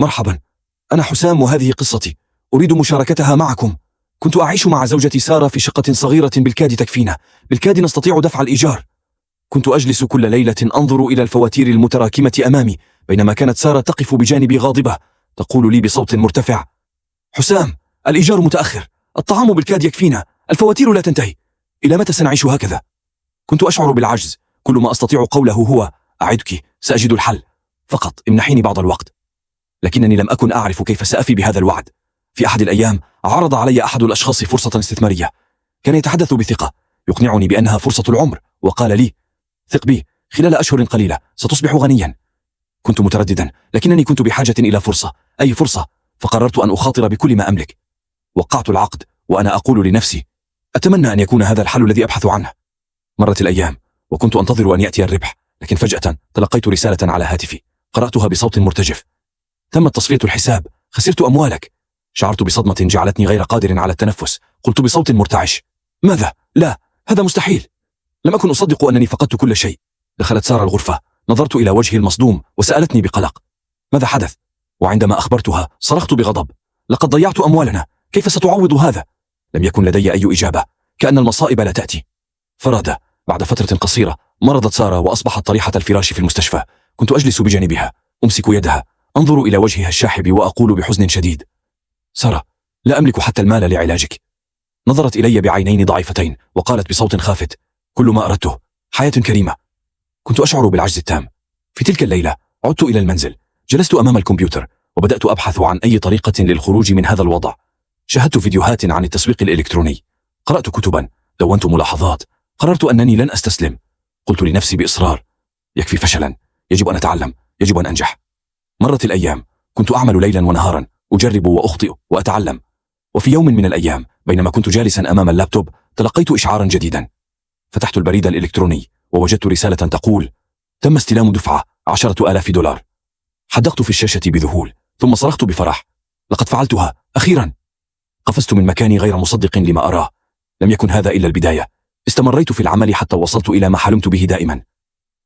مرحبا، أنا حسام وهذه قصتي، أريد مشاركتها معكم. كنت أعيش مع زوجتي سارة في شقة صغيرة بالكاد تكفينا، بالكاد نستطيع دفع الإيجار. كنت أجلس كل ليلة أنظر إلى الفواتير المتراكمة أمامي، بينما كانت سارة تقف بجانبي غاضبة تقول لي بصوت مرتفع: حسام، الإيجار متأخر، الطعام بالكاد يكفينا، الفواتير لا تنتهي، إلى متى سنعيش هكذا؟ كنت أشعر بالعجز، كل ما أستطيع قوله هو: أعدك سأجد الحل، فقط امنحيني بعض الوقت. لكنني لم أكن أعرف كيف سأفي بهذا الوعد. في أحد الأيام عرض علي أحد الأشخاص فرصة استثمارية، كان يتحدث بثقة، يقنعني بأنها فرصة العمر، وقال لي: ثق بي، خلال أشهر قليلة ستصبح غنيا. كنت مترددا، لكنني كنت بحاجة إلى فرصة، أي فرصة، فقررت أن أخاطر بكل ما أملك. وقعت العقد وأنا أقول لنفسي: أتمنى أن يكون هذا الحل الذي أبحث عنه. مرت الأيام وكنت أنتظر أن يأتي الربح، لكن فجأة تلقيت رسالة على هاتفي، قرأتها بصوت مرتجف: تمت تصفية الحساب، خسرت أموالك. شعرت بصدمة جعلتني غير قادر على التنفس. قلت بصوت مرتعش: ماذا؟ لا، هذا مستحيل. لم أكن أصدق أنني فقدت كل شيء. دخلت سارة الغرفة، نظرت إلى وجهي المصدوم وسألتني بقلق: ماذا حدث؟ وعندما أخبرتها صرخت بغضب: لقد ضيعت أموالنا، كيف ستعوض هذا؟ لم يكن لدي أي إجابة، كأن المصائب لا تأتي. فرادى بعد فترة قصيرة مرضت سارة وأصبحت طريحة الفراش في المستشفى. كنت أجلس بجانبها، أمسك يدها، أنظر إلى وجهها الشاحب وأقول بحزن شديد: سارة، لا أملك حتى المال لعلاجك. نظرت إلي بعينين ضعيفتين وقالت بصوت خافت: كل ما أردته حياة كريمة. كنت أشعر بالعجز التام. في تلك الليلة عدت إلى المنزل، جلست أمام الكمبيوتر وبدأت أبحث عن أي طريقة للخروج من هذا الوضع. شاهدت فيديوهات عن التسويق الإلكتروني، قرأت كتبا، دونت ملاحظات. قررت أنني لن أستسلم. قلت لنفسي بإصرار: يكفي فشلا، يجب أن أتعلم، يجب أن أنجح. مرت الأيام، كنت أعمل ليلا ونهارا، أجرب وأخطئ وأتعلم. وفي يوم من الأيام بينما كنت جالسا أمام اللابتوب تلقيت إشعارا جديدا. فتحت البريد الإلكتروني ووجدت رسالة تقول: تم استلام دفعة 10,000 دولار. حدقت في الشاشة بذهول، ثم صرخت بفرح: لقد فعلتها أخيرا. قفزت من مكاني غير مصدق لما أراه. لم يكن هذا إلا البداية. استمريت في العمل حتى وصلت إلى ما حلمت به دائما.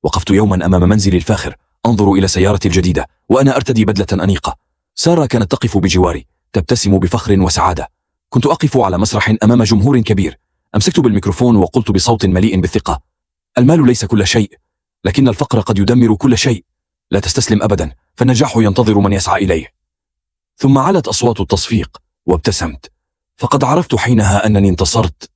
وقفت يوما أمام منزلي الفاخر أنظر إلى سيارتي الجديدة وأنا أرتدي بدلة أنيقة. سارة كانت تقف بجواري تبتسم بفخر وسعادة. كنت أقف على مسرح أمام جمهور كبير. أمسكت بالميكروفون وقلت بصوت مليء بالثقة: المال ليس كل شيء، لكن الفقر قد يدمر كل شيء. لا تستسلم أبدا، فالنجاح ينتظر من يسعى إليه. ثم علت أصوات التصفيق وابتسمت، فقد عرفت حينها أنني انتصرت.